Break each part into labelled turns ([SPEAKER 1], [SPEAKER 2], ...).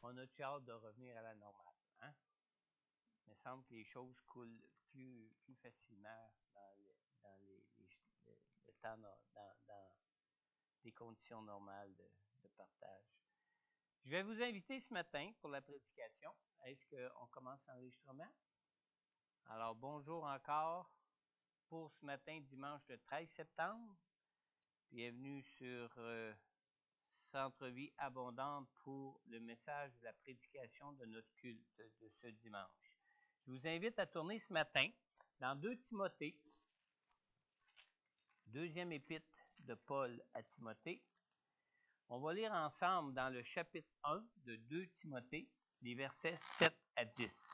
[SPEAKER 1] On a-tu hâte de revenir à la normale? Hein? Il me semble que les choses coulent plus facilement dans le temps, dans des conditions normales de partage. Je vais vous inviter ce matin pour la prédication. Est-ce qu'on commence l'enregistrement? Alors, bonjour encore pour ce matin, dimanche le 13 septembre. Bienvenue sur Centre-Vie Abondante pour le message de la prédication de notre culte de ce dimanche. Je vous invite à tourner ce matin dans 2 Timothée, deuxième épître de Paul à Timothée. On va lire ensemble dans le chapitre 1 de 2 Timothée, les versets 7 à 10.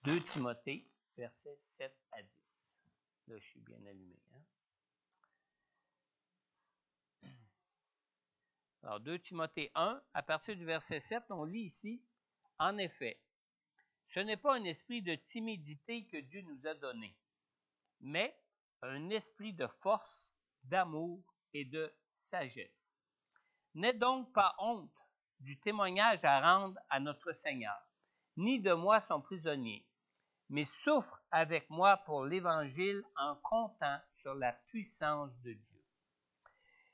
[SPEAKER 1] 2 Timothée, versets 7 à 10. Là, je suis bien allumé. Hein? Alors, 2 Timothée 1, à partir du verset 7, on lit ici, « En effet, ce n'est pas un esprit de timidité que Dieu nous a donné, mais un esprit de force, d'amour et de sagesse. N'aie donc pas honte du témoignage à rendre à notre Seigneur, ni de moi son prisonnier, mais souffre avec moi pour l'Évangile en comptant sur la puissance de Dieu.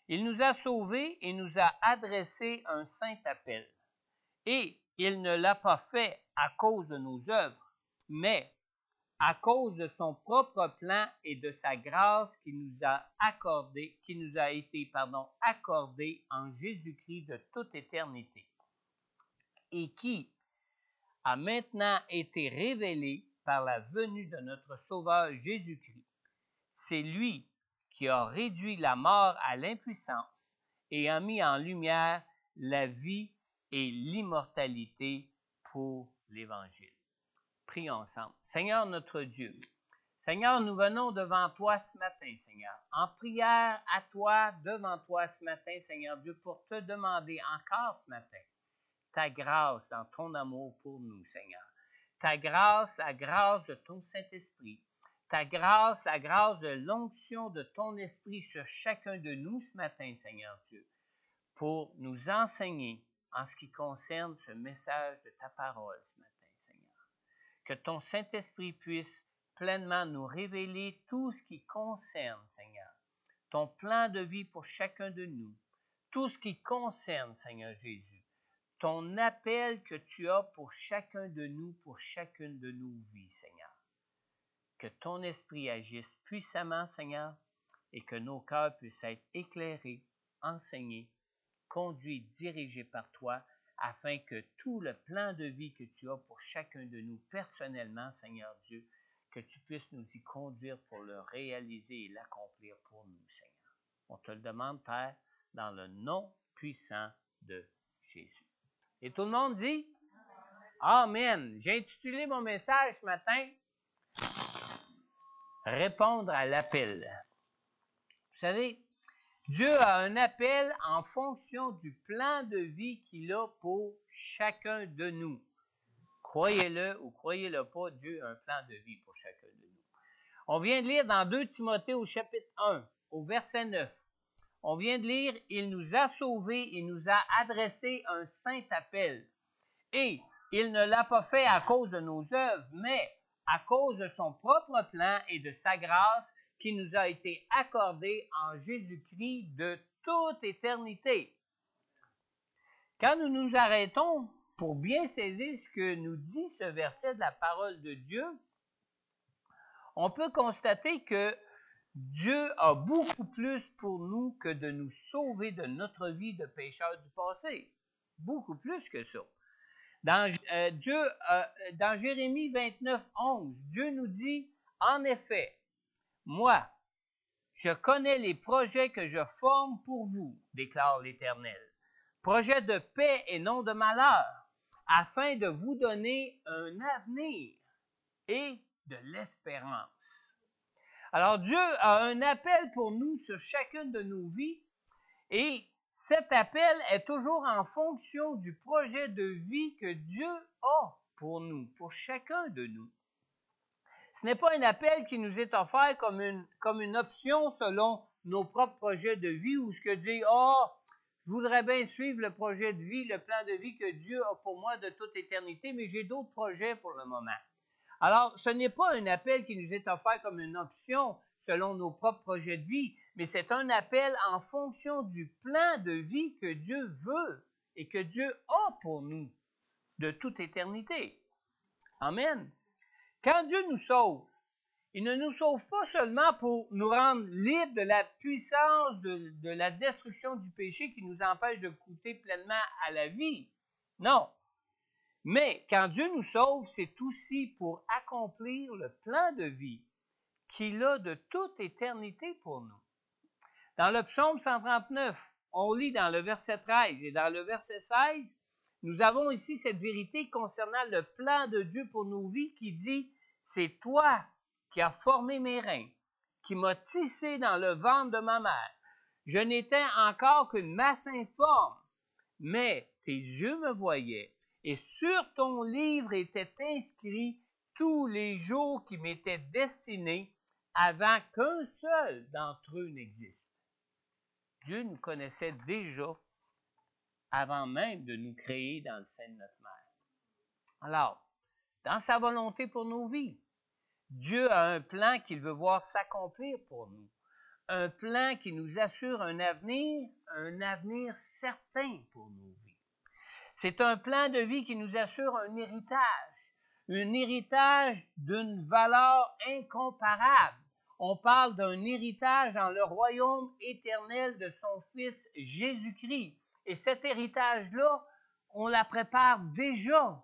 [SPEAKER 1] Il nous a sauvés et nous a adressé un saint appel. Et il ne l'a pas fait à cause de nos œuvres, mais à cause de son propre plan et de sa grâce qui nous a été accordée en Jésus-Christ de toute éternité, et qui a maintenant été révélée par la venue de notre Sauveur Jésus-Christ. C'est lui qui a réduit la mort à l'impuissance et a mis en lumière la vie et l'immortalité pour l'Évangile. Prions ensemble. Seigneur notre Dieu, Seigneur, nous venons devant toi ce matin, Seigneur, en prière à toi, devant toi ce matin, Seigneur Dieu, pour te demander encore ce matin ta grâce dans ton amour pour nous, Seigneur. Ta grâce, la grâce de ton Saint-Esprit, ta grâce, la grâce de l'onction de ton esprit sur chacun de nous ce matin, Seigneur Dieu, pour nous enseigner en ce qui concerne ce message de ta parole ce matin, Seigneur. Que ton Saint-Esprit puisse pleinement nous révéler tout ce qui concerne, Seigneur, ton plan de vie pour chacun de nous, tout ce qui concerne, Seigneur Jésus, ton appel que tu as pour chacun de nous, pour chacune de nos vies, Seigneur. Que ton esprit agisse puissamment, Seigneur, et que nos cœurs puissent être éclairés, enseignés, conduits, dirigés par toi, afin que tout le plan de vie que tu as pour chacun de nous personnellement, Seigneur Dieu, que tu puisses nous y conduire pour le réaliser et l'accomplir pour nous, Seigneur. On te le demande, Père, dans le nom puissant de Jésus. Et tout le monde dit? Amen. J'ai intitulé mon message ce matin « Répondre à l'appel ». Vous savez, Dieu a un appel en fonction du plan de vie qu'il a pour chacun de nous. Croyez-le ou croyez-le pas, Dieu a un plan de vie pour chacun de nous. On vient de lire dans 2 Timothée au chapitre 1, au verset 9. On vient de lire « Il nous a sauvés, il nous a adressé un saint appel. Et il ne l'a pas fait à cause de nos œuvres, mais à cause de son propre plan et de sa grâce qui nous a été accordée en Jésus-Christ de toute éternité. » Quand nous nous arrêtons pour bien saisir ce que nous dit ce verset de la parole de Dieu, on peut constater que Dieu a beaucoup plus pour nous que de nous sauver de notre vie de pécheurs du passé. Beaucoup plus que ça. Dans Jérémie 29, 11, Dieu nous dit, « En effet, moi, je connais les projets que je forme pour vous, déclare l'Éternel, projets de paix et non de malheur, afin de vous donner un avenir et de l'espérance. » Alors Dieu a un appel pour nous sur chacune de nos vies et cet appel est toujours en fonction du projet de vie que Dieu a pour nous, pour chacun de nous. Ce n'est pas un appel qui nous est offert comme une option selon nos propres projets de vie où ce que dit « Je voudrais bien suivre le projet de vie, le plan de vie que Dieu a pour moi de toute éternité, mais j'ai d'autres projets pour le moment. Alors, ce n'est pas un appel qui nous est offert comme une option selon nos propres projets de vie, mais c'est un appel en fonction du plan de vie que Dieu veut et que Dieu a pour nous de toute éternité. Amen. Quand Dieu nous sauve, il ne nous sauve pas seulement pour nous rendre libres de la puissance de la destruction du péché qui nous empêche de goûter pleinement à la vie. Non. Mais quand Dieu nous sauve, c'est aussi pour accomplir le plan de vie qu'il a de toute éternité pour nous. Dans le psaume 139, on lit dans le verset 13 et dans le verset 16, nous avons ici cette vérité concernant le plan de Dieu pour nos vies qui dit « C'est toi qui as formé mes reins, qui m'as tissé dans le ventre de ma mère. Je n'étais encore qu'une masse informe, mais tes yeux me voyaient, et sur ton livre étaient inscrits tous les jours qui m'étaient destinés avant qu'un seul d'entre eux n'existe. » Dieu nous connaissait déjà avant même de nous créer dans le sein de notre mère. Alors, dans sa volonté pour nos vies, Dieu a un plan qu'il veut voir s'accomplir pour nous. Un plan qui nous assure un avenir certain pour nos vies. C'est un plan de vie qui nous assure un héritage d'une valeur incomparable. On parle d'un héritage dans le royaume éternel de son Fils Jésus-Christ. Et cet héritage-là, on la prépare déjà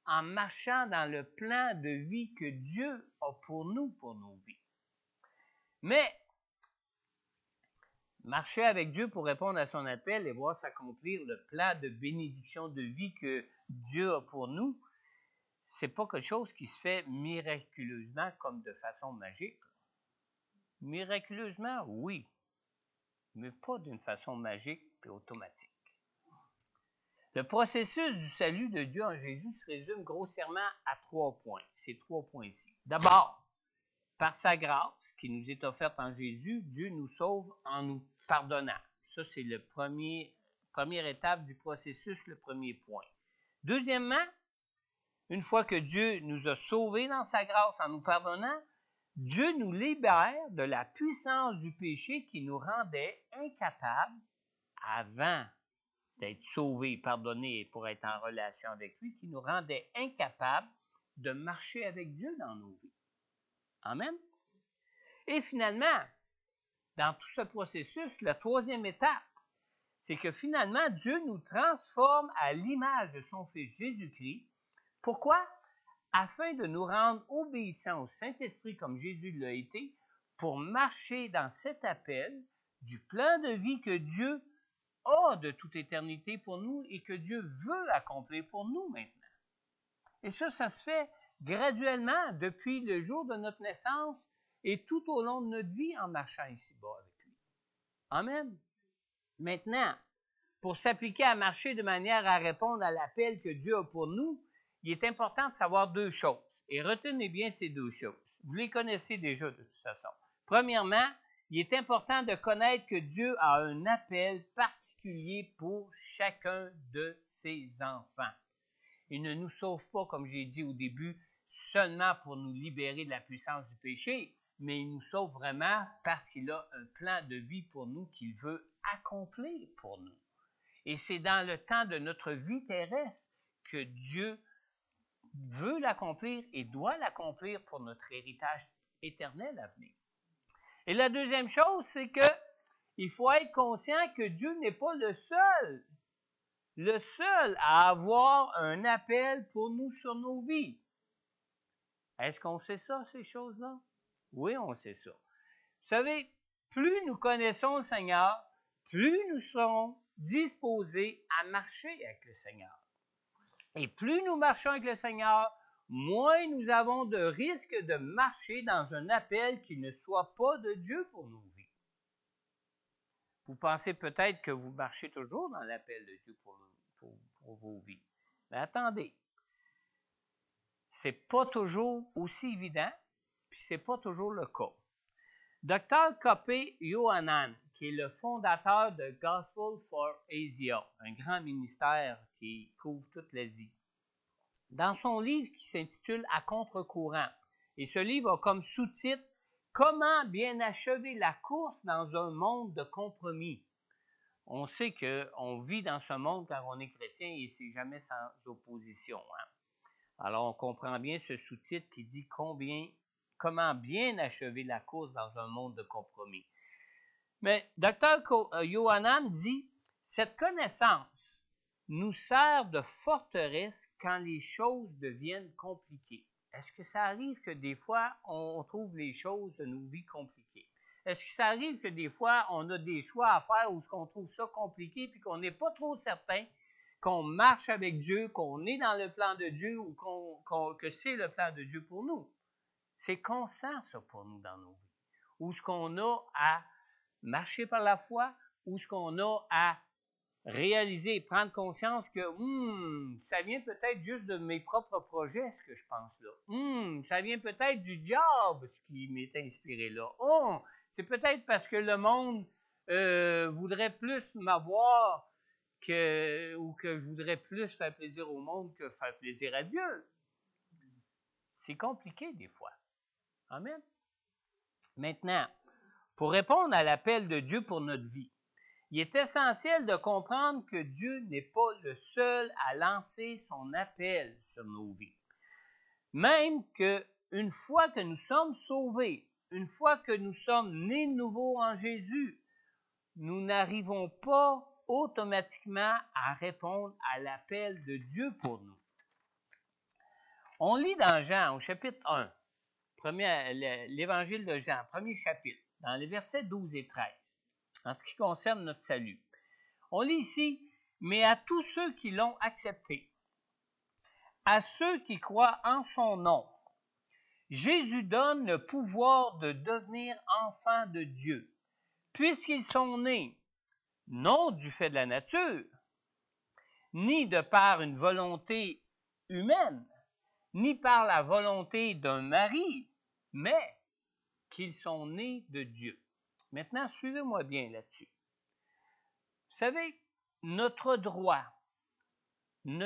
[SPEAKER 1] en marchant dans le plan de vie que Dieu a pour nous, pour nos vies. Mais, marcher avec Dieu pour répondre à son appel et voir s'accomplir le plan de bénédiction de vie que Dieu a pour nous, c'est pas quelque chose qui se fait miraculeusement comme de façon magique. Miraculeusement, oui, mais pas d'une façon magique et automatique. Le processus du salut de Dieu en Jésus se résume grossièrement à 3 points. Ces 3 points ici. D'abord, par sa grâce qui nous est offerte en Jésus, Dieu nous sauve en nous pardonnant. Ça, c'est la première étape du processus, le premier point. Deuxièmement, une fois que Dieu nous a sauvés dans sa grâce en nous pardonnant, Dieu nous libère de la puissance du péché qui nous rendait incapables avant d'être sauvés, pardonnés pour être en relation avec lui, qui nous rendait incapables de marcher avec Dieu dans nos vies. Amen. Et finalement, dans tout ce processus, la troisième étape, c'est que finalement, Dieu nous transforme à l'image de son Fils Jésus-Christ. Pourquoi? Afin de nous rendre obéissants au Saint-Esprit comme Jésus l'a été, pour marcher dans cet appel du plan de vie que Dieu a de toute éternité pour nous et que Dieu veut accomplir pour nous maintenant. Et ça se fait graduellement depuis le jour de notre naissance et tout au long de notre vie en marchant ici-bas avec lui. Amen. Maintenant, pour s'appliquer à marcher de manière à répondre à l'appel que Dieu a pour nous, il est important de savoir 2 choses. Et retenez bien ces 2 choses. Vous les connaissez déjà de toute façon. Premièrement, il est important de connaître que Dieu a un appel particulier pour chacun de ses enfants. Il ne nous sauve pas, comme j'ai dit au début, seulement pour nous libérer de la puissance du péché, mais il nous sauve vraiment parce qu'il a un plan de vie pour nous qu'il veut accomplir pour nous. Et c'est dans le temps de notre vie terrestre que Dieu veut l'accomplir et doit l'accomplir pour notre héritage éternel à venir. Et la deuxième chose, c'est qu'il faut être conscient que Dieu n'est pas le seul à avoir un appel pour nous sur nos vies. Est-ce qu'on sait ça, ces choses-là? Oui, on sait ça. Vous savez, plus nous connaissons le Seigneur, plus nous serons disposés à marcher avec le Seigneur. Et plus nous marchons avec le Seigneur, moins nous avons de risque de marcher dans un appel qui ne soit pas de Dieu pour nos vies. Vous pensez peut-être que vous marchez toujours dans l'appel de Dieu pour vos vies. Mais attendez, c'est pas toujours aussi évident, puis c'est pas toujours le cas. Dr. K.P. Yohanan, qui est le fondateur de Gospel for Asia, un grand ministère qui couvre toute l'Asie. Dans son livre qui s'intitule « À contre-courant », et ce livre a comme sous-titre « Comment bien achever la course dans un monde de compromis ». On sait qu'on vit dans ce monde quand on est chrétien et c'est jamais sans opposition. Hein? Alors, on comprend bien ce sous-titre qui dit « Comment bien achever la course dans un monde de compromis ». Mais Dr. Yohanan dit « Cette connaissance nous sert de forteresse quand les choses deviennent compliquées. » Est-ce que ça arrive que des fois, on trouve les choses de nos vies compliquées? Est-ce que ça arrive que des fois, on a des choix à faire où on trouve ça compliqué puis qu'on n'est pas trop certain qu'on marche avec Dieu, qu'on est dans le plan de Dieu ou que c'est le plan de Dieu pour nous? C'est constant, ça, pour nous, dans nos vies. Où ce qu'on a à marcher par la foi, où ce qu'on a à réaliser, prendre conscience que ça vient peut-être juste de mes propres projets, ce que je pense là. Ça vient peut-être du diable, ce qui m'est inspiré là. C'est peut-être parce que le monde voudrait plus m'avoir ou que je voudrais plus faire plaisir au monde que faire plaisir à Dieu. C'est compliqué des fois. Amen. Maintenant, pour répondre à l'appel de Dieu pour notre vie, il est essentiel de comprendre que Dieu n'est pas le seul à lancer son appel sur nos vies. Même qu'une fois que nous sommes sauvés, une fois que nous sommes nés de nouveau en Jésus, nous n'arrivons pas automatiquement à répondre à l'appel de Dieu pour nous. On lit dans Jean, au chapitre 1, l'évangile de Jean, premier chapitre, dans les versets 12 et 13, en ce qui concerne notre salut. On lit ici, « Mais à tous ceux qui l'ont accepté, à ceux qui croient en son nom, Jésus donne le pouvoir de devenir enfants de Dieu, puisqu'ils sont nés, non du fait de la nature, ni de par une volonté humaine, ni par la volonté d'un mari, mais qu'ils sont nés de Dieu. » Maintenant, suivez-moi bien là-dessus. Vous savez, notre droit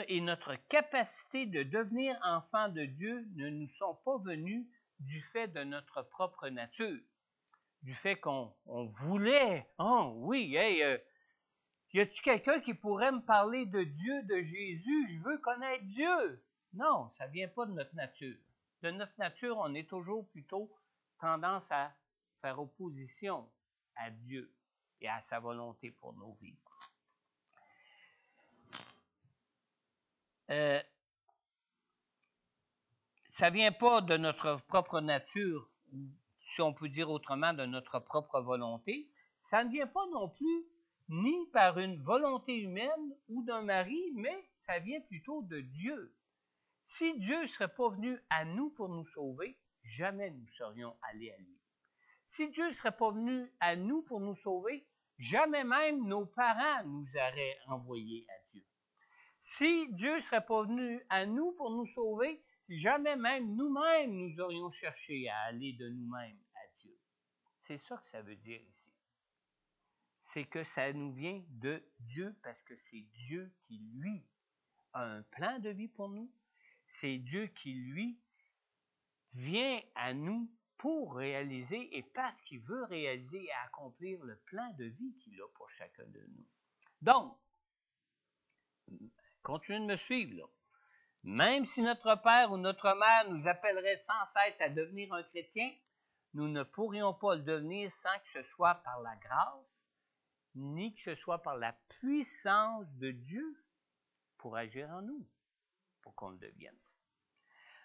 [SPEAKER 1] et notre capacité de devenir enfant de Dieu ne nous sont pas venus du fait de notre propre nature, du fait qu'on voulait, y a-t-il quelqu'un qui pourrait me parler de Dieu, de Jésus, je veux connaître Dieu? Non, ça ne vient pas de notre nature. De notre nature, on est toujours plutôt tendance à faire opposition à Dieu et à sa volonté pour nos vies. Ça ne vient pas de notre propre nature, si on peut dire autrement, de notre propre volonté. Ça ne vient pas non plus ni par une volonté humaine ou d'un mari, mais ça vient plutôt de Dieu. Si Dieu ne serait pas venu à nous pour nous sauver, jamais nous serions allés à lui. Si Dieu ne serait pas venu à nous pour nous sauver, jamais même nos parents nous auraient envoyés à Dieu. Si Dieu ne serait pas venu à nous pour nous sauver, jamais même nous-mêmes nous aurions cherché à aller de nous-mêmes à Dieu. C'est ça que ça veut dire ici. C'est que ça nous vient de Dieu parce que c'est Dieu qui, lui, a un plan de vie pour nous. C'est Dieu qui, lui, vient à nous pour réaliser et parce qu'il veut réaliser et accomplir le plan de vie qu'il a pour chacun de nous. Donc, continuez de me suivre là. Même si notre père ou notre mère nous appellerait sans cesse à devenir un chrétien, nous ne pourrions pas le devenir sans que ce soit par la grâce, ni que ce soit par la puissance de Dieu pour agir en nous, pour qu'on le devienne.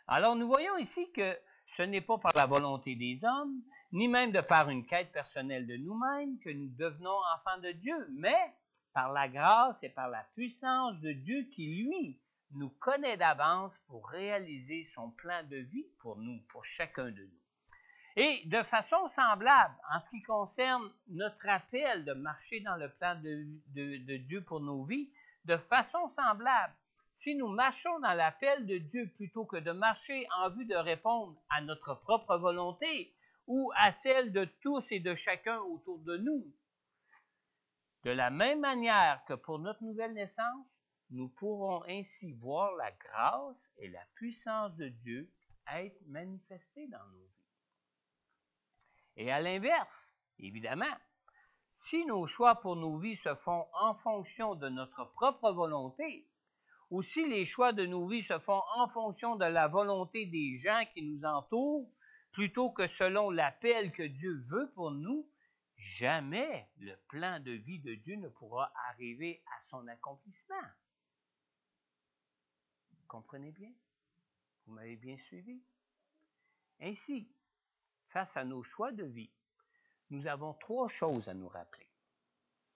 [SPEAKER 1] Alors, nous voyons ici que ce n'est pas par la volonté des hommes, ni même de par une quête personnelle de nous-mêmes que nous devenons enfants de Dieu, mais par la grâce et par la puissance de Dieu qui, lui, nous connaît d'avance pour réaliser son plan de vie pour nous, pour chacun de nous. Et de façon semblable, en ce qui concerne notre appel de marcher dans le plan de Dieu pour nos vies, de façon semblable, si nous marchons dans l'appel de Dieu plutôt que de marcher en vue de répondre à notre propre volonté ou à celle de tous et de chacun autour de nous, De la même manière que pour notre nouvelle naissance, nous pourrons ainsi voir la grâce et la puissance de Dieu être manifestées dans nos vies. Et à l'inverse, évidemment, si nos choix pour nos vies se font en fonction de notre propre volonté, ou si les choix de nos vies se font en fonction de la volonté des gens qui nous entourent, plutôt que selon l'appel que Dieu veut pour nous, jamais le plan de vie de Dieu ne pourra arriver à son accomplissement. Vous comprenez bien? Vous m'avez bien suivi? Ainsi, face à nos choix de vie, nous avons trois choses à nous rappeler.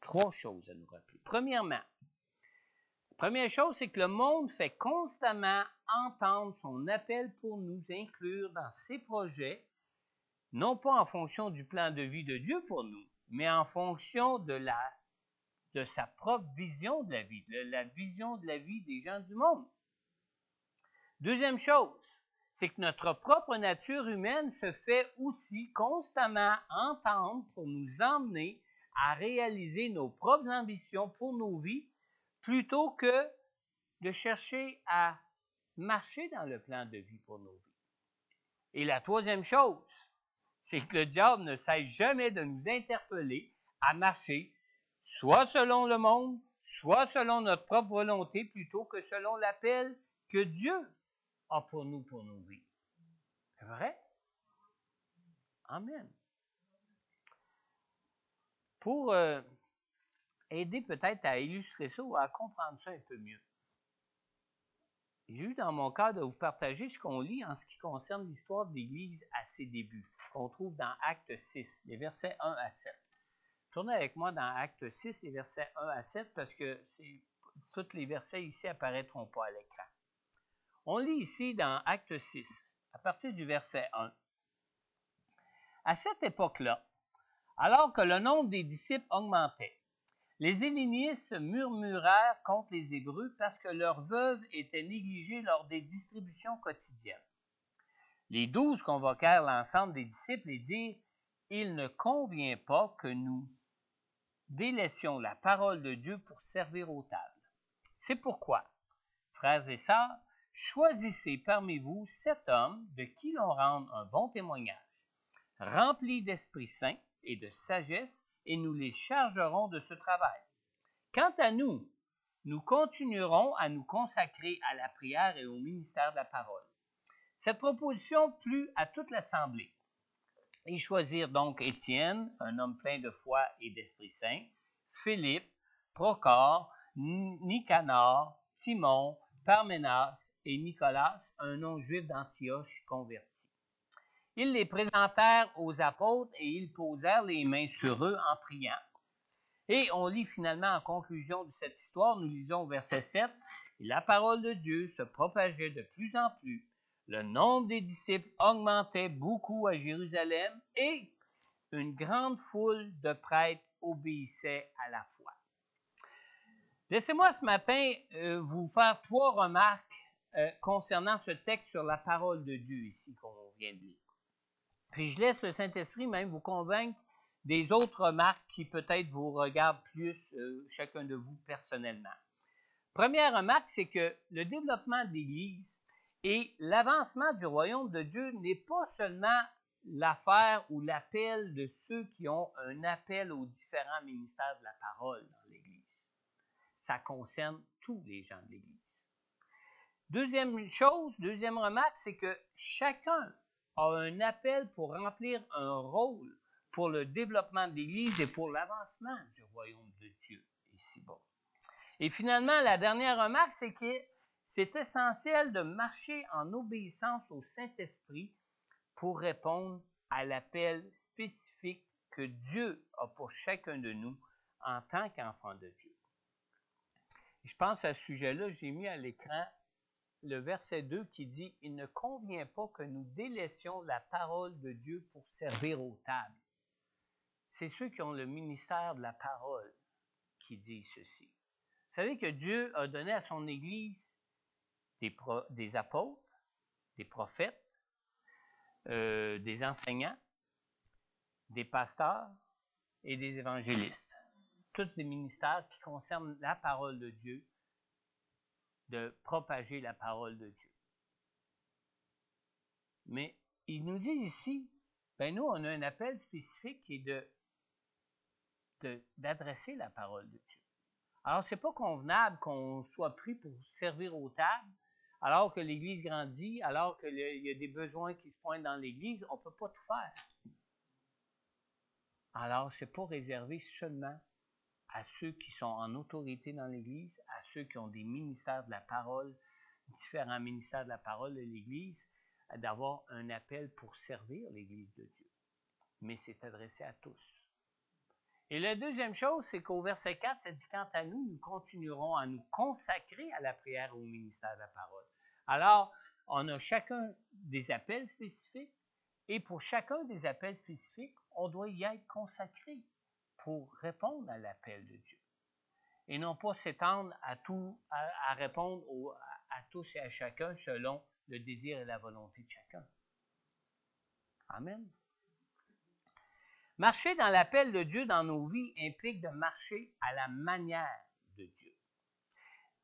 [SPEAKER 1] Trois choses à nous rappeler. Premièrement, la première chose, c'est que le monde fait constamment entendre son appel pour nous inclure dans ses projets, non pas en fonction du plan de vie de Dieu pour nous, mais en fonction de sa propre vision de la vie, la vision de la vie des gens du monde. Deuxième chose, c'est que notre propre nature humaine se fait aussi constamment entendre pour nous emmener à réaliser nos propres ambitions pour nos vies, plutôt que de chercher à marcher dans le plan de vie pour nos vies. Et la troisième chose, c'est que le diable ne cesse jamais de nous interpeller à marcher soit selon le monde, soit selon notre propre volonté, plutôt que selon l'appel que Dieu a pour nous, pour nos vies. C'est vrai? Amen. Pour aider peut-être à illustrer ça ou à comprendre ça un peu mieux, j'ai eu dans mon cœur de vous partager ce qu'on lit en ce qui concerne l'histoire de l'Église à ses débuts, qu'on trouve dans Acte 6, les versets 1 à 7. Tournez avec moi dans Acte 6, les versets 1 à 7, parce que tous les versets ici apparaîtront pas à l'écran. On lit ici dans Acte 6, à partir du verset 1. À cette époque-là, alors que le nombre des disciples augmentait, les hellénistes murmurèrent contre les Hébreux parce que leurs veuves étaient négligées lors des distributions quotidiennes. Les 12 convoquèrent l'ensemble des disciples et dirent « Il ne convient pas que nous délaissions la parole de Dieu pour servir aux tables. C'est pourquoi, frères et sœurs, choisissez parmi vous 7 hommes de qui l'on rende un bon témoignage, remplis d'Esprit Saint et de sagesse, et nous les chargerons de ce travail. Quant à nous, nous continuerons à nous consacrer à la prière et au ministère de la parole. » Cette proposition plut à toute l'assemblée. Ils choisirent donc Étienne, un homme plein de foi et d'Esprit Saint, Philippe, Procore, Nicanor, Timon, Parménas et Nicolas, un non-juif d'Antioche converti. Ils les présentèrent aux apôtres et ils posèrent les mains sur eux en priant. Et on lit finalement en conclusion de cette histoire, nous lisons au verset 7, « Et la parole de Dieu se propageait de plus en plus. Le nombre des disciples augmentait beaucoup à Jérusalem et une grande foule de prêtres obéissait à la foi. » Laissez-moi ce matin vous faire 3 remarques concernant ce texte sur la parole de Dieu ici qu'on vient de lire. Puis je laisse le Saint-Esprit même vous convaincre des autres remarques qui peut-être vous regardent plus chacun de vous personnellement. Première remarque, c'est que le développement de l'Église et l'avancement du royaume de Dieu n'est pas seulement l'affaire ou l'appel de ceux qui ont un appel aux différents ministères de la parole dans l'Église. Ça concerne tous les gens de l'Église. Deuxième remarque, c'est que chacun a un appel pour remplir un rôle pour le développement de l'Église et pour l'avancement du royaume de Dieu ici-bas. Et finalement, la dernière remarque, c'est que c'est essentiel de marcher en obéissance au Saint-Esprit pour répondre à l'appel spécifique que Dieu a pour chacun de nous en tant qu'enfants de Dieu. Je pense à ce sujet-là, j'ai mis à l'écran le verset 2 qui dit « Il ne convient pas que nous délaissions la parole de Dieu pour servir aux tables. » C'est ceux qui ont le ministère de la parole qui disent ceci. Vous savez que Dieu a donné à son Église des apôtres, des prophètes, des enseignants, des pasteurs et des évangélistes. tous les ministères qui concernent la parole de Dieu, de propager la parole de Dieu. Mais il nous dit ici, ben nous, on a un appel spécifique qui est d'adresser la parole de Dieu. Alors, c'est pas convenable qu'on soit pris pour servir aux tables, alors que l'Église grandit, alors qu'il y a des besoins qui se pointent dans l'Église, on ne peut pas tout faire. Alors, ce n'est pas réservé seulement à ceux qui sont en autorité dans l'Église, à ceux qui ont des ministères de la parole, différents ministères de la parole de l'Église, d'avoir un appel pour servir l'Église de Dieu. Mais c'est adressé à tous. Et la deuxième chose, c'est qu'au verset 4, ça dit « Quant à nous, nous continuerons à nous consacrer à la prière et au ministère de la parole. » Alors, on a chacun des appels spécifiques, et pour chacun des appels spécifiques, on doit y être consacré pour répondre à l'appel de Dieu. Et non pas s'étendre à répondre à tous et à chacun selon le désir et la volonté de chacun. Amen. Marcher dans l'appel de Dieu dans nos vies implique de marcher à la manière de Dieu.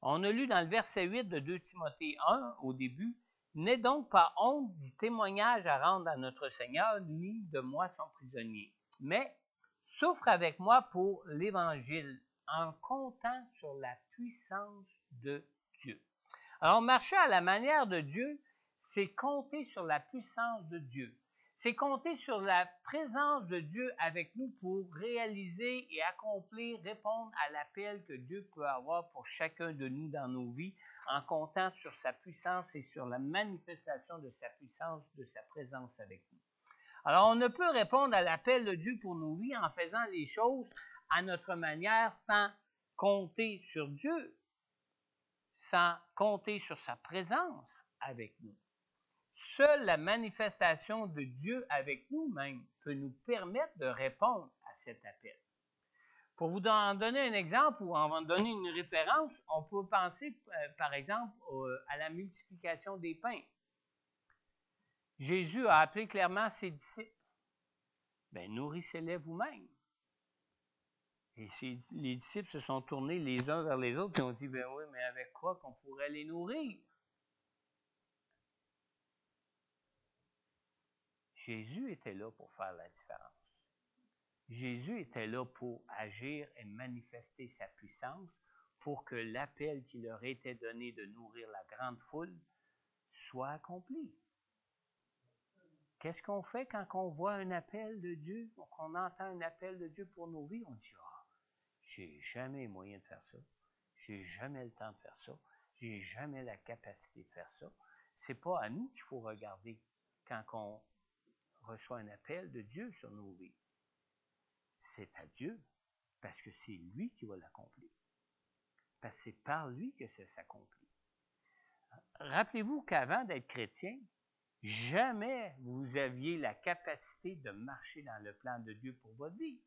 [SPEAKER 1] On a lu dans le verset 8 de 2 Timothée 1 au début, « N'aie donc pas honte du témoignage à rendre à notre Seigneur, ni de moi son prisonnier, mais souffre avec moi pour l'Évangile en comptant sur la puissance de Dieu. » Alors, marcher à la manière de Dieu, c'est compter sur la puissance de Dieu. C'est compter sur la présence de Dieu avec nous pour réaliser et accomplir, répondre à l'appel que Dieu peut avoir pour chacun de nous dans nos vies en comptant sur sa puissance et sur la manifestation de sa puissance, de sa présence avec nous. Alors, on ne peut répondre à l'appel de Dieu pour nos vies en faisant les choses à notre manière sans compter sur Dieu, sans compter sur sa présence avec nous. Seule la manifestation de Dieu avec nous-mêmes peut nous permettre de répondre à cet appel. Pour vous en donner un exemple ou en donner une référence, on peut penser par exemple à la multiplication des pains. Jésus a appelé clairement ses disciples. « Nourrissez-les vous-même. » Et les disciples se sont tournés les uns vers les autres et ont dit « oui, mais avec quoi qu'on pourrait les nourrir? » Jésus était là pour faire la différence. Jésus était là pour agir et manifester sa puissance pour que l'appel qui leur était donné de nourrir la grande foule soit accompli. Qu'est-ce qu'on fait quand on voit un appel de Dieu, qu'on entend un appel de Dieu pour nos vies? On dit « Ah, j'ai jamais les moyens de faire ça. J'ai jamais le temps de faire ça. J'ai jamais la capacité de faire ça. » C'est pas à nous qu'il faut regarder quand on reçoit un appel de Dieu sur nos vies. C'est à Dieu, parce que c'est lui qui va l'accomplir. Parce que c'est par lui que ça s'accomplit. Rappelez-vous qu'avant d'être chrétien, jamais vous aviez la capacité de marcher dans le plan de Dieu pour votre vie.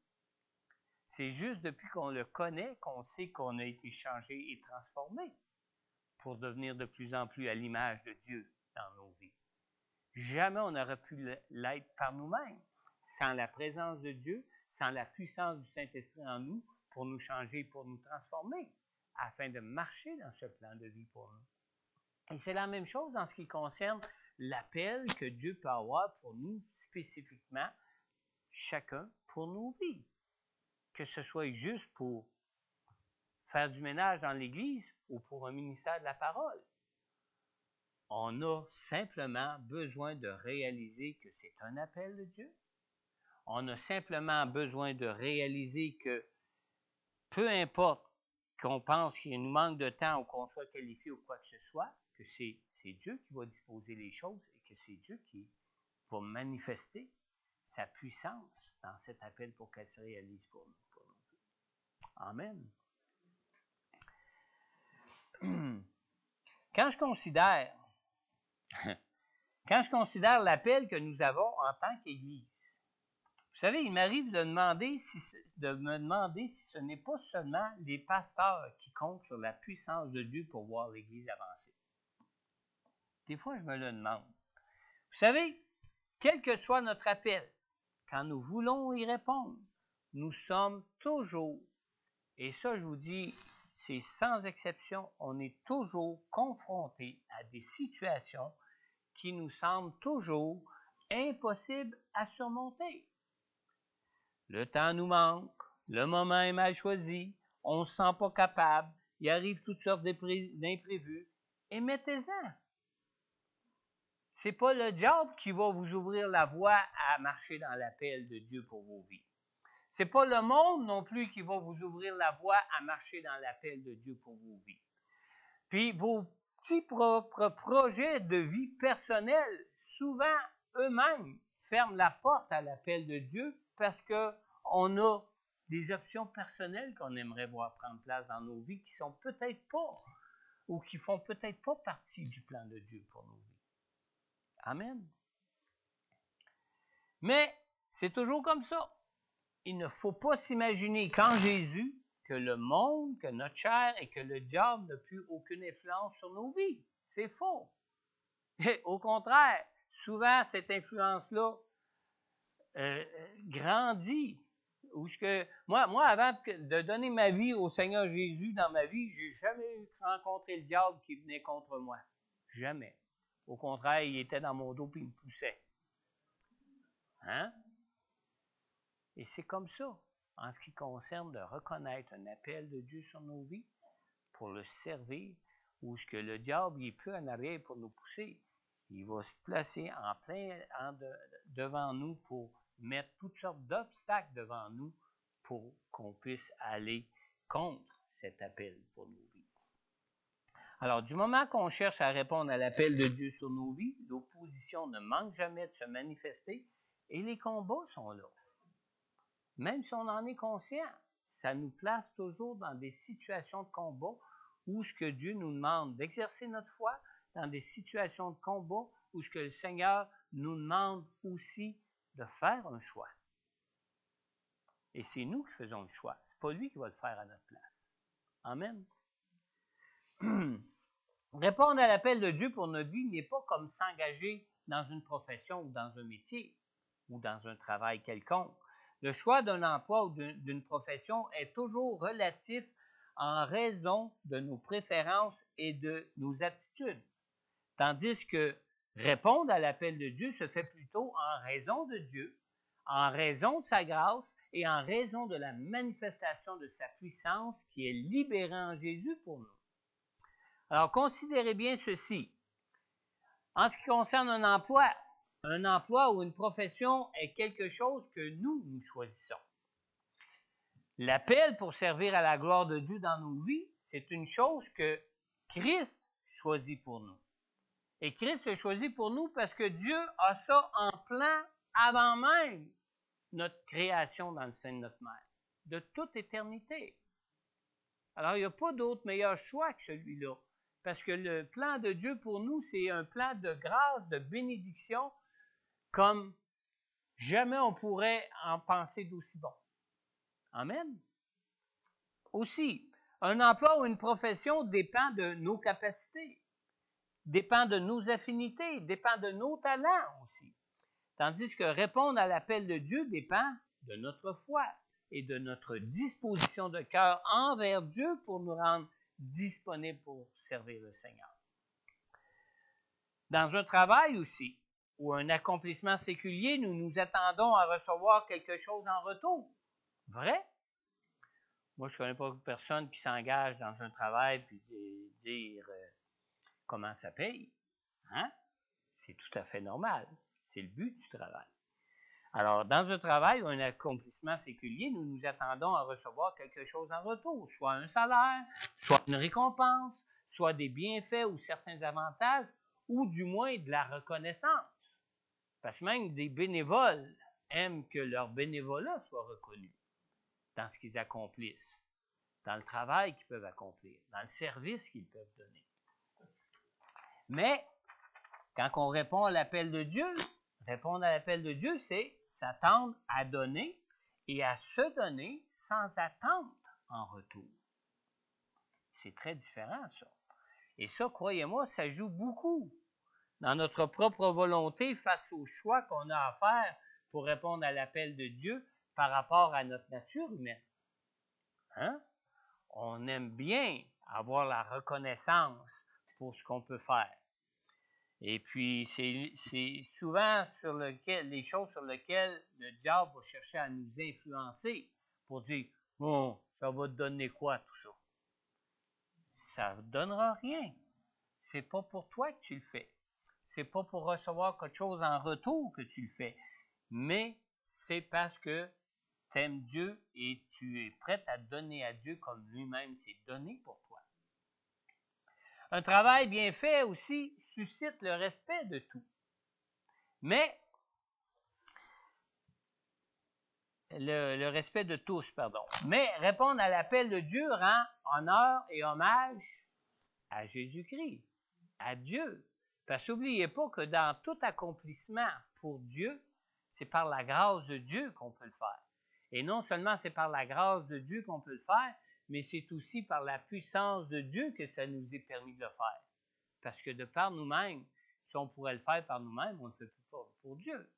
[SPEAKER 1] C'est juste depuis qu'on le connaît qu'on sait qu'on a été changé et transformé pour devenir de plus en plus à l'image de Dieu dans nos vies. Jamais on n'aurait pu l'être par nous-mêmes, sans la présence de Dieu, sans la puissance du Saint-Esprit en nous pour nous changer, pour nous transformer, afin de marcher dans ce plan de vie pour nous. Et c'est la même chose en ce qui concerne l'appel que Dieu peut avoir pour nous spécifiquement, chacun pour nos vies. Que ce soit juste pour faire du ménage dans l'Église ou pour un ministère de la parole. On a simplement besoin de réaliser que c'est un appel de Dieu. On a simplement besoin de réaliser que peu importe qu'on pense qu'il nous manque de temps ou qu'on soit qualifié ou quoi que ce soit, que c'est Dieu qui va disposer les choses et que c'est Dieu qui va manifester sa puissance dans cet appel pour qu'elle se réalise pour nous. Amen. Quand je considère l'appel que nous avons en tant qu'Église, vous savez, il m'arrive de me demander si ce n'est pas seulement les pasteurs qui comptent sur la puissance de Dieu pour voir l'Église avancer. Des fois, je me le demande. Vous savez, quel que soit notre appel, quand nous voulons y répondre, nous sommes toujours Et ça, je vous dis, c'est sans exception, on est toujours confronté à des situations qui nous semblent toujours impossibles à surmonter. Le temps nous manque, le moment est mal choisi, on ne se sent pas capable, il arrive toutes sortes d'imprévus, et mettez-en. Ce n'est pas le diable qui va vous ouvrir la voie à marcher dans l'appel de Dieu pour vos vies. Ce n'est pas le monde non plus qui va vous ouvrir la voie à marcher dans l'appel de Dieu pour vos vies. Puis vos petits propres projets de vie personnelle, souvent eux-mêmes, ferment la porte à l'appel de Dieu parce qu'on a des options personnelles qu'on aimerait voir prendre place dans nos vies qui sont peut-être pas ou qui font peut-être pas partie du plan de Dieu pour nos vies. Amen. Mais c'est toujours comme ça. Il ne faut pas s'imaginer qu'en Jésus, que le monde, que notre chair et que le diable n'ont plus aucune influence sur nos vies. C'est faux. Et au contraire, souvent, cette influence-là grandit. Moi, avant de donner ma vie au Seigneur Jésus dans ma vie, je n'ai jamais rencontré le diable qui venait contre moi. Jamais. Au contraire, il était dans mon dos et il me poussait. Hein? Et c'est comme ça, en ce qui concerne de reconnaître un appel de Dieu sur nos vies, pour le servir, où ce que le diable il est plus en arrière pour nous pousser, il va se placer devant nous pour mettre toutes sortes d'obstacles devant nous pour qu'on puisse aller contre cet appel pour nos vies. Alors, du moment qu'on cherche à répondre à l'appel de Dieu sur nos vies, l'opposition ne manque jamais de se manifester et les combats sont là. Même si on en est conscient, ça nous place toujours dans des situations de combat où ce que Dieu nous demande d'exercer notre foi, dans des situations de combat où ce que le Seigneur nous demande aussi de faire un choix. Et c'est nous qui faisons le choix. Ce n'est pas lui qui va le faire à notre place. Amen. Répondre à l'appel de Dieu pour notre vie n'est pas comme s'engager dans une profession ou dans un métier ou dans un travail quelconque. Le choix d'un emploi ou d'une profession est toujours relatif en raison de nos préférences et de nos aptitudes. Tandis que répondre à l'appel de Dieu se fait plutôt en raison de Dieu, en raison de sa grâce et en raison de la manifestation de sa puissance qui est libérée en Jésus pour nous. Alors, considérez bien ceci. En ce qui concerne un emploi ou une profession est quelque chose que nous choisissons. L'appel pour servir à la gloire de Dieu dans nos vies, c'est une chose que Christ choisit pour nous. Et Christ a choisi pour nous parce que Dieu a ça en plan avant même notre création dans le sein de notre mère, de toute éternité. Alors, il n'y a pas d'autre meilleur choix que celui-là. Parce que le plan de Dieu pour nous, c'est un plan de grâce, de bénédiction, comme jamais on pourrait en penser d'aussi bon. Amen. Aussi, un emploi ou une profession dépend de nos capacités, dépend de nos affinités, dépend de nos talents aussi. Tandis que répondre à l'appel de Dieu dépend de notre foi et de notre disposition de cœur envers Dieu pour nous rendre disponibles pour servir le Seigneur. Dans un travail aussi, ou un accomplissement séculier, nous nous attendons à recevoir quelque chose en retour. Vrai? Moi, je ne connais pas personne qui s'engage dans un travail puis dire comment ça paye. Hein? C'est tout à fait normal. C'est le but du travail. Alors, dans un travail ou un accomplissement séculier, nous nous attendons à recevoir quelque chose en retour, soit un salaire, soit une récompense, soit des bienfaits ou certains avantages, ou du moins de la reconnaissance. Parce que même des bénévoles aiment que leur bénévolat soit reconnu dans ce qu'ils accomplissent, dans le travail qu'ils peuvent accomplir, dans le service qu'ils peuvent donner. Mais, quand on répond à l'appel de Dieu, répondre à l'appel de Dieu, c'est s'attendre à donner et à se donner sans attente en retour. C'est très différent, ça. Et ça, croyez-moi, ça joue beaucoup dans notre propre volonté face au choix qu'on a à faire pour répondre à l'appel de Dieu par rapport à notre nature humaine. Hein? on aime bien avoir la reconnaissance pour ce qu'on peut faire. Et puis, c'est souvent les choses sur lesquelles le diable va chercher à nous influencer pour dire, bon, ça va te donner quoi tout ça? Ça ne donnera rien. C'est pas pour toi que tu le fais. C'est pas pour recevoir quelque chose en retour que tu le fais. Mais c'est parce que tu aimes Dieu et tu es prêt à donner à Dieu comme lui-même s'est donné pour toi. Un travail bien fait aussi suscite le respect de tout. Mais, le respect de tous, pardon. Mais répondre à l'appel de Dieu rend honneur et hommage à Jésus-Christ, à Dieu. Parce que n'oubliez pas que dans tout accomplissement pour Dieu, c'est par la grâce de Dieu qu'on peut le faire. Et non seulement c'est par la grâce de Dieu qu'on peut le faire, mais c'est aussi par la puissance de Dieu que ça nous est permis de le faire. Parce que de par nous-mêmes, si on pourrait le faire par nous-mêmes, on ne le fait plus pour Dieu.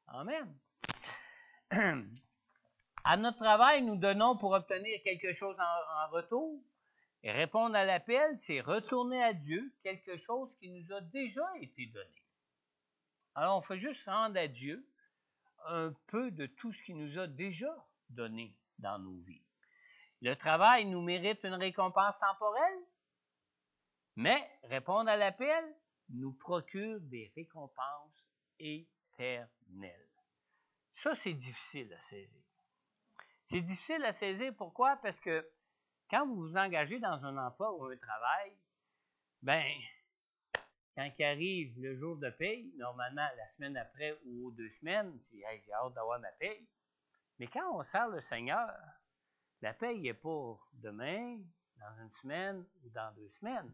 [SPEAKER 1] Amen. À notre travail, nous donnons pour obtenir quelque chose en retour. Et répondre à l'appel, c'est retourner à Dieu quelque chose qui nous a déjà été donné. Alors, on fait juste rendre à Dieu un peu de tout ce qu'il nous a déjà donné dans nos vies. Le travail nous mérite une récompense temporelle, mais répondre à l'appel nous procure des récompenses éternelles. Ça, c'est difficile à saisir. C'est difficile à saisir, pourquoi? Parce que quand vous vous engagez dans un emploi ou un travail, ben, quand il arrive le jour de paye, normalement la semaine après ou aux 2 semaines, c'est hey, j'ai hâte d'avoir ma paye. Mais quand on sert le Seigneur, la paye n'est pas demain, dans une semaine ou dans 2 semaines.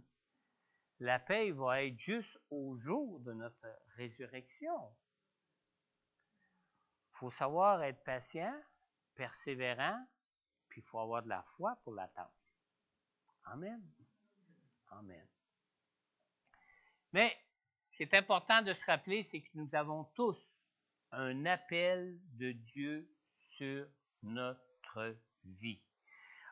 [SPEAKER 1] La paye va être juste au jour de notre résurrection. Il faut savoir être patient, persévérant, puis il faut avoir de la foi pour l'attendre. Amen. Amen. Mais ce qui est important de se rappeler, c'est que nous avons tous un appel de Dieu sur notre vie.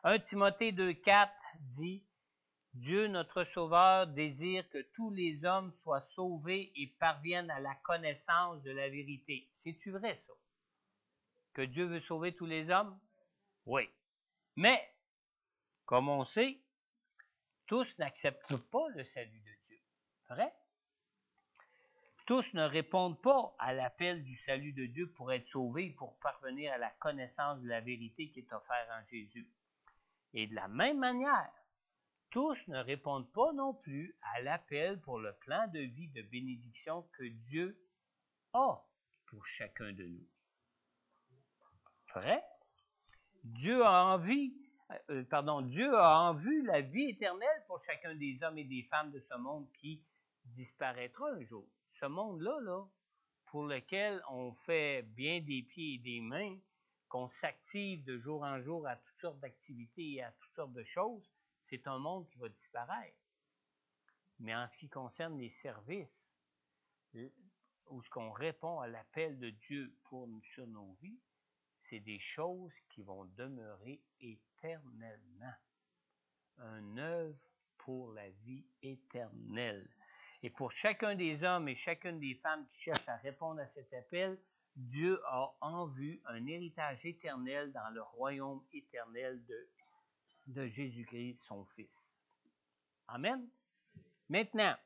[SPEAKER 1] 1 Timothée 2,4 dit « Dieu, notre Sauveur, désire que tous les hommes soient sauvés et parviennent à la connaissance de la vérité. » C'est-tu vrai, ça? Que Dieu veut sauver tous les hommes? Oui. Mais, comme on sait, tous n'acceptent pas le salut de Dieu. Vrai? Tous ne répondent pas à l'appel du salut de Dieu pour être sauvés, pour parvenir à la connaissance de la vérité qui est offerte en Jésus. Et de la même manière, tous ne répondent pas non plus à l'appel pour le plan de vie de bénédiction que Dieu a pour chacun de nous. Vrai? Dieu a en vue la vie éternelle pour chacun des hommes et des femmes de ce monde qui disparaîtra un jour. Ce monde-là, pour lequel on fait bien des pieds et des mains, qu'on s'active de jour en jour à toutes sortes d'activités et à toutes sortes de choses, c'est un monde qui va disparaître. Mais en ce qui concerne les services, où ce qu'on répond à l'appel de Dieu sur nos vies, c'est des choses qui vont demeurer éternellement. Une œuvre pour la vie éternelle. Et pour chacun des hommes et chacune des femmes qui cherchent à répondre à cet appel, Dieu a en vue un héritage éternel dans le royaume éternel de Jésus-Christ, son Fils. Amen. Maintenant,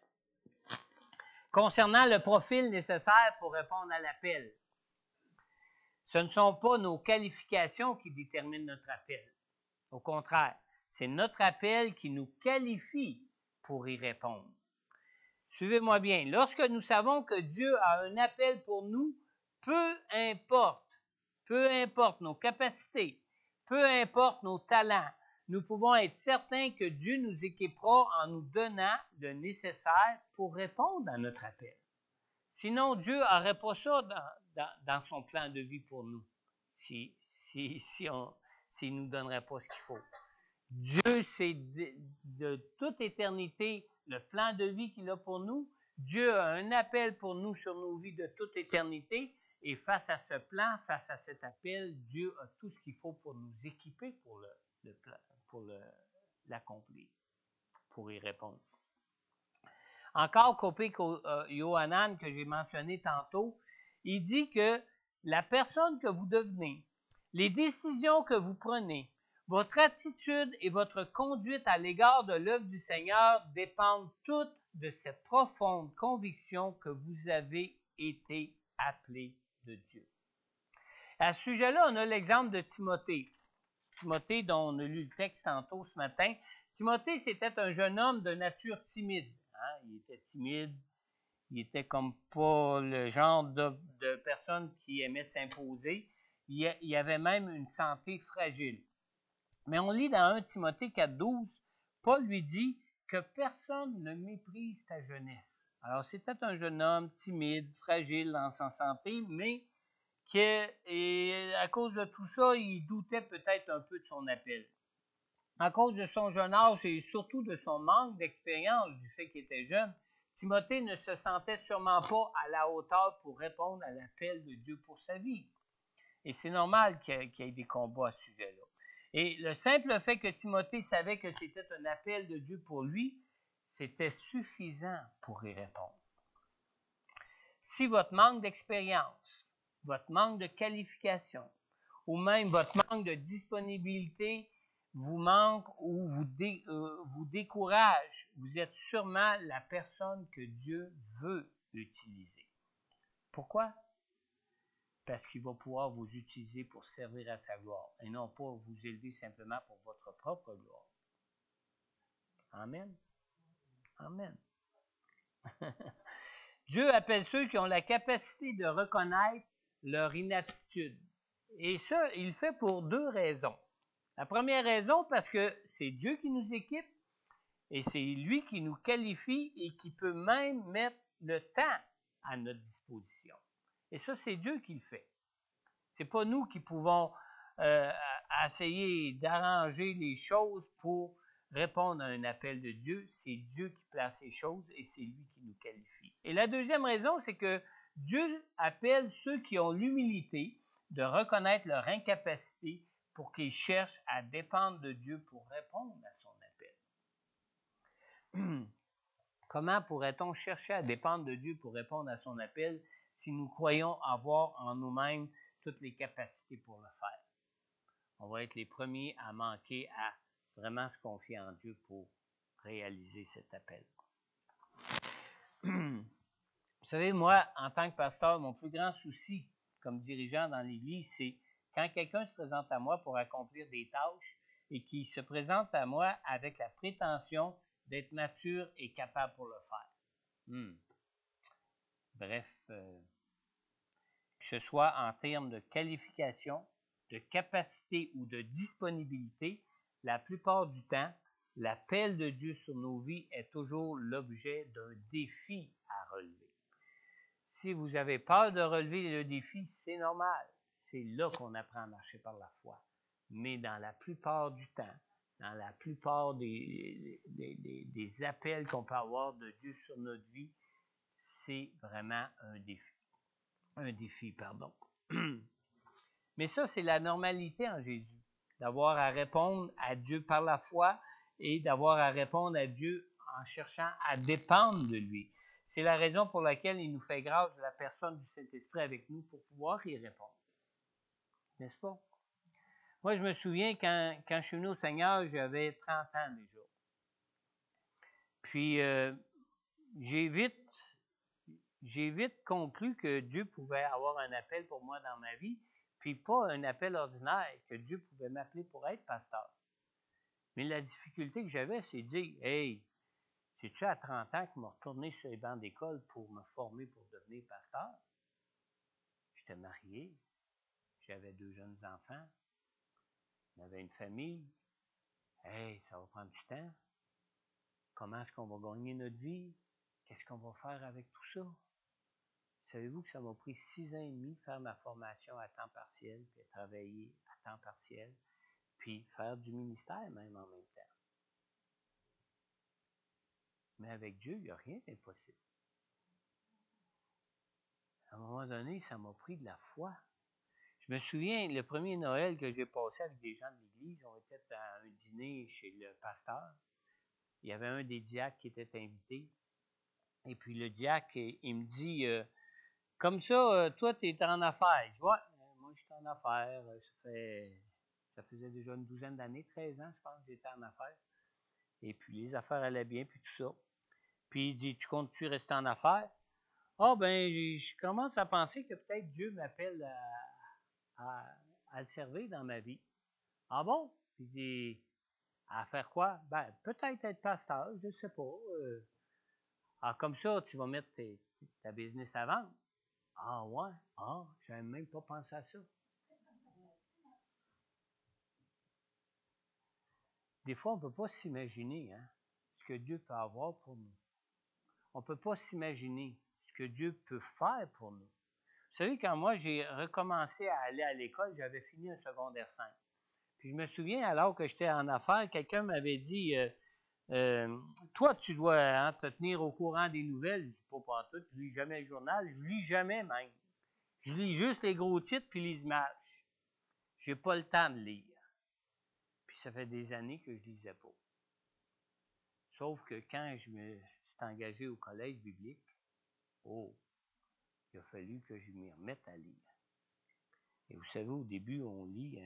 [SPEAKER 1] concernant le profil nécessaire pour répondre à l'appel, ce ne sont pas nos qualifications qui déterminent notre appel. Au contraire, c'est notre appel qui nous qualifie pour y répondre. Suivez-moi bien. Lorsque nous savons que Dieu a un appel pour nous, peu importe nos capacités, peu importe nos talents, nous pouvons être certains que Dieu nous équipera en nous donnant le nécessaire pour répondre à notre appel. Sinon, Dieu n'aurait pas ça dans son plan de vie pour nous, s'il ne nous donnerait pas ce qu'il faut. Dieu, c'est de toute éternité le plan de vie qu'il a pour nous. Dieu a un appel pour nous sur nos vies de toute éternité. Et face à cet appel, Dieu a tout ce qu'il faut pour nous équiper pour le plan, pour l'accomplir, pour y répondre. Encore Kopé Yohanan, que j'ai mentionné tantôt, il dit que la personne que vous devenez, les décisions que vous prenez, votre attitude et votre conduite à l'égard de l'œuvre du Seigneur dépendent toutes de cette profonde conviction que vous avez été appelé de Dieu. À ce sujet-là, on a l'exemple de Timothée. Timothée, dont on a lu le texte tantôt ce matin. Timothée, c'était un jeune homme de nature timide. Hein? Il était timide, il était comme pas le genre de personne qui aimait s'imposer. Il avait même une santé fragile. Mais on lit dans 1 Timothée 4,12, Paul lui dit que personne ne méprise ta jeunesse. Alors, c'était un jeune homme timide, fragile dans sa santé, mais et à cause de tout ça, il doutait peut-être un peu de son appel. À cause de son jeune âge et surtout de son manque d'expérience du fait qu'il était jeune, Timothée ne se sentait sûrement pas à la hauteur pour répondre à l'appel de Dieu pour sa vie. Et c'est normal qu'il y ait des combats à ce sujet-là. Et le simple fait que Timothée savait que c'était un appel de Dieu pour lui, c'était suffisant pour y répondre. Si votre manque d'expérience, votre manque de qualification, ou même votre manque de disponibilité vous manque ou vous décourage, vous êtes sûrement la personne que Dieu veut utiliser. Pourquoi? Parce qu'il va pouvoir vous utiliser pour servir à sa gloire et non pas vous élever simplement pour votre propre gloire. Amen. Amen. Dieu appelle ceux qui ont la capacité de reconnaître leur inaptitude. Et ça, il le fait pour deux raisons. La première raison, parce que c'est Dieu qui nous équipe et c'est lui qui nous qualifie et qui peut même mettre le temps à notre disposition. Et ça, c'est Dieu qui le fait. Ce n'est pas nous qui pouvons essayer d'arranger les choses pour répondre à un appel de Dieu. C'est Dieu qui place les choses et c'est lui qui nous qualifie. Et la deuxième raison, c'est que Dieu appelle ceux qui ont l'humilité de reconnaître leur incapacité pour qu'ils cherchent à dépendre de Dieu pour répondre à son appel. Comment pourrait-on chercher à dépendre de Dieu pour répondre à son appel si nous croyons avoir en nous-mêmes toutes les capacités pour le faire? On va être les premiers à manquer à vraiment se confier en Dieu pour réaliser cet appel. Vous savez, moi, en tant que pasteur, mon plus grand souci comme dirigeant dans l'Église, c'est quand quelqu'un se présente à moi pour accomplir des tâches et qui se présente à moi avec la prétention d'être mature et capable pour le faire. Bref, que ce soit en termes de qualification, de capacité ou de disponibilité, la plupart du temps, l'appel de Dieu sur nos vies est toujours l'objet d'un défi à relever. Si vous avez peur de relever le défi, c'est normal. C'est là qu'on apprend à marcher par la foi. Mais dans la plupart du temps, dans la plupart des appels qu'on peut avoir de Dieu sur notre vie, c'est vraiment un défi. Mais ça, c'est la normalité en Jésus, d'avoir à répondre à Dieu par la foi et d'avoir à répondre à Dieu en cherchant à dépendre de lui. C'est la raison pour laquelle il nous fait grâce de la personne du Saint-Esprit avec nous pour pouvoir y répondre. N'est-ce pas? Moi, je me souviens quand je suis venu au Seigneur, j'avais 30 ans déjà. Puis, j'ai vite conclu que Dieu pouvait avoir un appel pour moi dans ma vie, puis pas un appel ordinaire, que Dieu pouvait m'appeler pour être pasteur. Mais la difficulté que j'avais, c'est de dire, « Hey, c'est-tu à 30 ans qu'il m'a retourné sur les bancs d'école pour me former pour devenir pasteur? » J'étais marié, j'avais 2 jeunes enfants, j'avais une famille. Hey, ça va prendre du temps. Comment est-ce qu'on va gagner notre vie? Qu'est-ce qu'on va faire avec tout ça? Savez-vous que ça m'a pris 6 ans et demi de faire ma formation à temps partiel, puis travailler à temps partiel, puis faire du ministère même en même temps. Mais avec Dieu, il n'y a rien d'impossible. À un moment donné, ça m'a pris de la foi. Je Je me souviens, le premier Noël que j'ai passé avec des gens de l'église, on était à un dîner chez le pasteur. Il y avait un des diacres qui était invité. Et puis le diacre, il me dit, comme ça, toi, tu es en affaires. Je vois, moi, je suis en affaires. Ça faisait déjà une douzaine d'années, 13 ans, je pense, que j'étais en affaires. Et puis les affaires allaient bien, puis tout ça. Puis il dit, tu comptes-tu rester en affaires? Ah, ben, je commence à penser que peut-être Dieu m'appelle à le servir dans ma vie. Ah bon? Puis il dit, à faire quoi? Ben, peut-être être pasteur, je ne sais pas. Comme ça, tu vas mettre ta business à vendre. Ah ouais? Ah, j'avais même pas pensé à ça. Des fois, on ne peut pas s'imaginer ce que Dieu peut avoir pour nous. On ne peut pas s'imaginer ce que Dieu peut faire pour nous. Vous savez, quand moi, j'ai recommencé à aller à l'école, j'avais fini un secondaire 5. Puis je me souviens, alors que j'étais en affaires, quelqu'un m'avait dit, toi, tu dois te tenir au courant des nouvelles. Je ne dis pas tout, je lis jamais le journal, je lis jamais même. Je lis juste les gros titres puis les images. Je n'ai pas le temps de lire. Puis ça fait des années que je ne lisais pas. Sauf que quand je me suis engagé au collège biblique, il a fallu que je m'y remette à lire. Et vous savez, au début, on lit,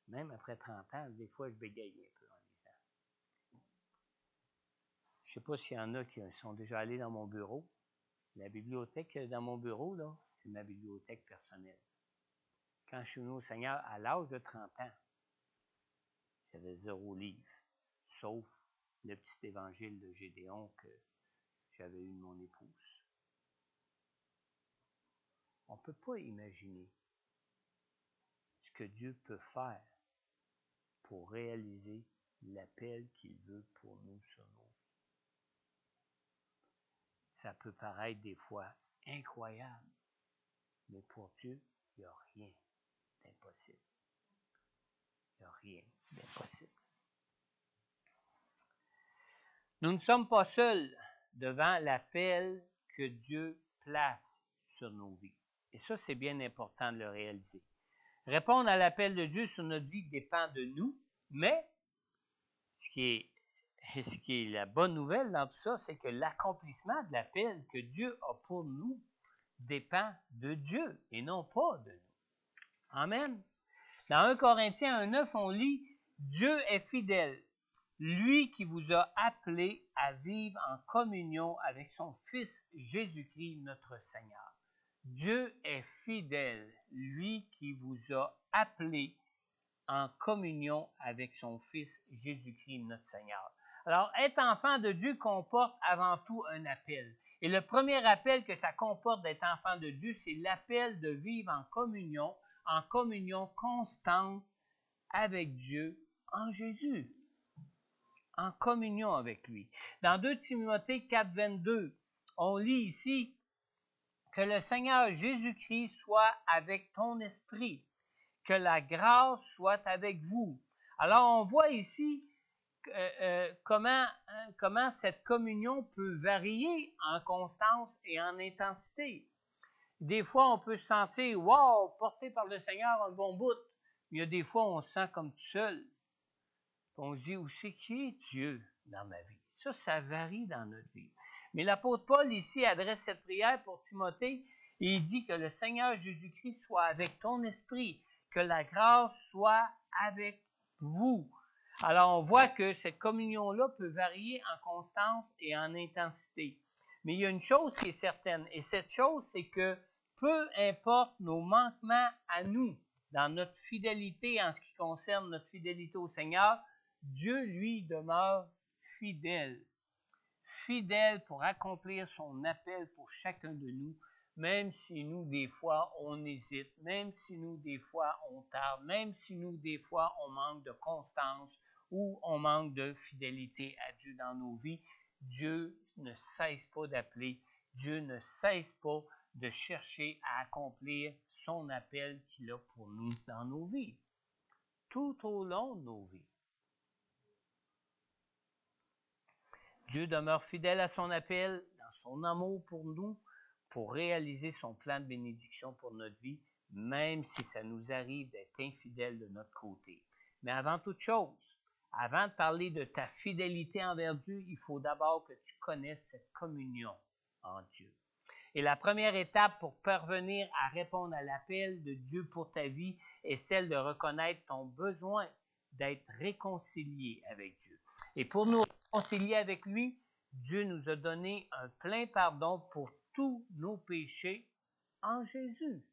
[SPEAKER 1] même après 30 ans, des fois, je bégaye un peu en lisant. Je ne sais pas s'il y en a qui sont déjà allés dans mon bureau. La bibliothèque dans mon bureau, là, c'est ma bibliothèque personnelle. Quand je suis venu au Seigneur, à l'âge de 30 ans, j'avais 0 livre, sauf le petit évangile de Gédéon que j'avais eu de mon épouse. On ne peut pas imaginer ce que Dieu peut faire pour réaliser l'appel qu'il veut pour nous sur nos vies. Ça peut paraître des fois incroyable, mais pour Dieu, il n'y a rien d'impossible. Il n'y a rien d'impossible. Nous ne sommes pas seuls devant l'appel que Dieu place sur nos vies. Et ça, c'est bien important de le réaliser. Répondre à l'appel de Dieu sur notre vie dépend de nous, mais ce qui est la bonne nouvelle dans tout ça, c'est que l'accomplissement de l'appel que Dieu a pour nous dépend de Dieu et non pas de nous. Amen. Dans 1 Corinthiens 1,9, on lit « Dieu est fidèle, lui qui vous a appelé à vivre en communion avec son Fils Jésus-Christ, notre Seigneur. » Dieu est fidèle, lui qui vous a appelé en communion avec son Fils Jésus-Christ, notre Seigneur. Alors, être enfant de Dieu comporte avant tout un appel. Et le premier appel que ça comporte d'être enfant de Dieu, c'est l'appel de vivre en communion constante avec Dieu en Jésus. En communion avec lui. Dans 2 Timothée 4, 22, on lit ici que le Seigneur Jésus-Christ soit avec ton esprit, que la grâce soit avec vous. Alors, on voit ici comment cette communion peut varier en constance et en intensité. Des fois, on peut se sentir, wow, porté par le Seigneur un bon bout. Il y a des fois, on se sent comme tout seul. On se dit, où c'est qui est Dieu dans ma vie? Ça varie dans notre vie. Mais l'apôtre Paul, ici, adresse cette prière pour Timothée et il dit que le Seigneur Jésus-Christ soit avec ton esprit, que la grâce soit avec vous. Alors, on voit que cette communion-là peut varier en constance et en intensité. Mais il y a une chose qui est certaine, et cette chose, c'est que peu importe nos manquements à nous, dans notre fidélité en ce qui concerne notre fidélité au Seigneur, Dieu, lui, demeure fidèle. Fidèle pour accomplir son appel pour chacun de nous, même si nous, des fois, on hésite, même si nous, des fois, on tarde, même si nous, des fois, on manque de constance ou on manque de fidélité à Dieu dans nos vies. Dieu ne cesse pas d'appeler, Dieu ne cesse pas de chercher à accomplir son appel qu'il a pour nous dans nos vies, tout au long de nos vies. Dieu demeure fidèle à son appel, dans son amour pour nous, pour réaliser son plan de bénédiction pour notre vie, même si ça nous arrive d'être infidèles de notre côté. Mais avant toute chose, avant de parler de ta fidélité envers Dieu, il faut d'abord que tu connaisses cette communion en Dieu. Et la première étape pour parvenir à répondre à l'appel de Dieu pour ta vie est celle de reconnaître ton besoin d'être réconcilié avec Dieu. Et pour nous réconcilier avec lui, Dieu nous a donné un plein pardon pour tous nos péchés en Jésus.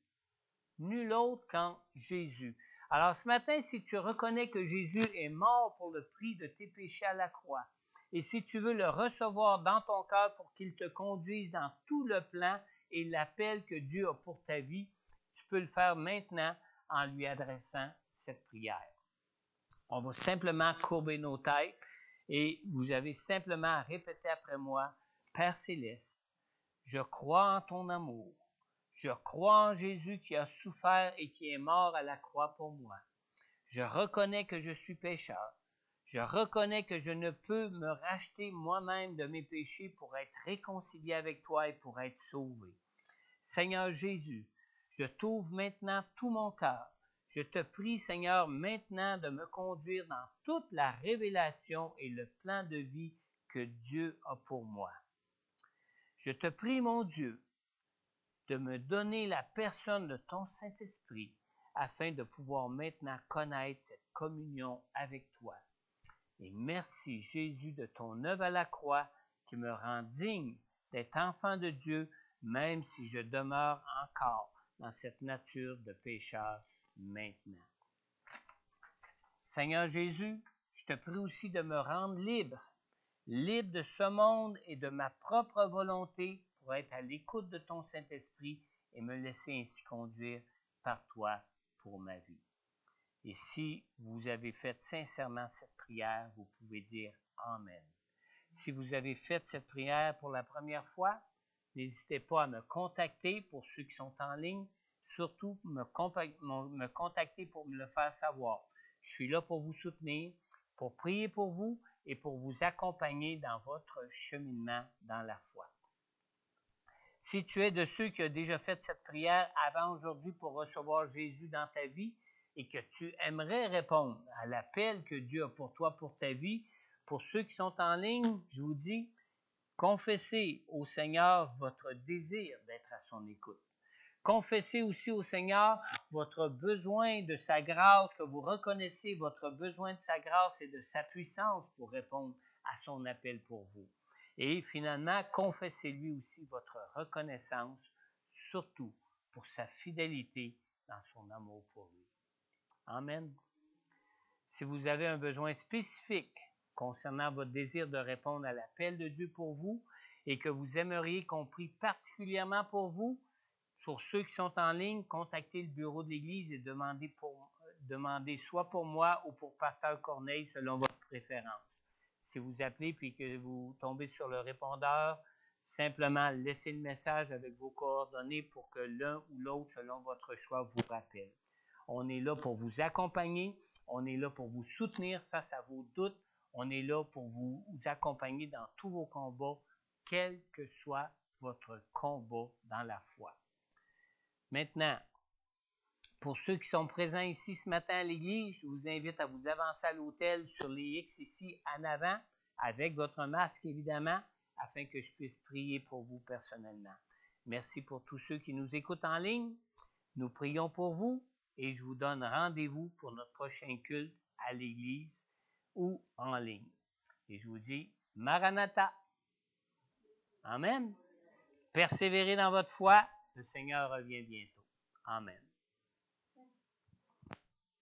[SPEAKER 1] Nul autre qu'en Jésus. Alors ce matin, si tu reconnais que Jésus est mort pour le prix de tes péchés à la croix, et si tu veux le recevoir dans ton cœur pour qu'il te conduise dans tout le plan et l'appel que Dieu a pour ta vie, tu peux le faire maintenant en lui adressant cette prière. On va simplement courber nos têtes et vous avez simplement à répéter après moi, Père céleste, je crois en ton amour. Je crois en Jésus qui a souffert et qui est mort à la croix pour moi. Je reconnais que je suis pécheur. Je reconnais que je ne peux me racheter moi-même de mes péchés pour être réconcilié avec toi et pour être sauvé. Seigneur Jésus, je t'ouvre maintenant tout mon cœur. Je te prie, Seigneur, maintenant de me conduire dans toute la révélation et le plan de vie que Dieu a pour moi. Je te prie, mon Dieu, de me donner la personne de ton Saint-Esprit afin de pouvoir maintenant connaître cette communion avec toi. Et merci, Jésus, de ton œuvre à la croix qui me rend digne d'être enfant de Dieu, même si je demeure encore dans cette nature de pécheur maintenant. Seigneur Jésus, je te prie aussi de me rendre libre de ce monde et de ma propre volonté pour être à l'écoute de ton Saint-Esprit et me laisser ainsi conduire par toi pour ma vie. Et si vous avez fait sincèrement cette prière, vous pouvez dire Amen. Si vous avez fait cette prière pour la première fois, n'hésitez pas à me contacter pour ceux qui sont en ligne, surtout me contacter pour me le faire savoir. Je suis là pour vous soutenir, pour prier pour vous et pour vous accompagner dans votre cheminement dans la foi. Si tu es de ceux qui ont déjà fait cette prière avant aujourd'hui pour recevoir Jésus dans ta vie et que tu aimerais répondre à l'appel que Dieu a pour toi, pour ta vie, pour ceux qui sont en ligne, je vous dis, confessez au Seigneur votre désir d'être à son écoute. Confessez aussi au Seigneur votre besoin de sa grâce, que vous reconnaissez votre besoin de sa grâce et de sa puissance pour répondre à son appel pour vous. Et finalement, confessez-lui aussi votre reconnaissance, surtout pour sa fidélité dans son amour pour lui. Amen. Si vous avez un besoin spécifique concernant votre désir de répondre à l'appel de Dieu pour vous et que vous aimeriez qu'on prie particulièrement pour vous, pour ceux qui sont en ligne, contactez le bureau de l'Église et demandez soit pour moi ou pour Pasteur Corneille selon votre préférence. Si vous appelez puis que vous tombez sur le répondeur, simplement laissez le message avec vos coordonnées pour que l'un ou l'autre, selon votre choix, vous rappelle. On est là pour vous accompagner, on est là pour vous soutenir face à vos doutes, on est là pour vous accompagner dans tous vos combats, quel que soit votre combat dans la foi. Maintenant, pour ceux qui sont présents ici ce matin à l'église, je vous invite à vous avancer à l'autel sur les X ici en avant, avec votre masque évidemment, afin que je puisse prier pour vous personnellement. Merci pour tous ceux qui nous écoutent en ligne. Nous prions pour vous et je vous donne rendez-vous pour notre prochain culte à l'église ou en ligne. Et je vous dis Maranatha. Amen. Persévérez dans votre foi. Le Seigneur revient bientôt. Amen.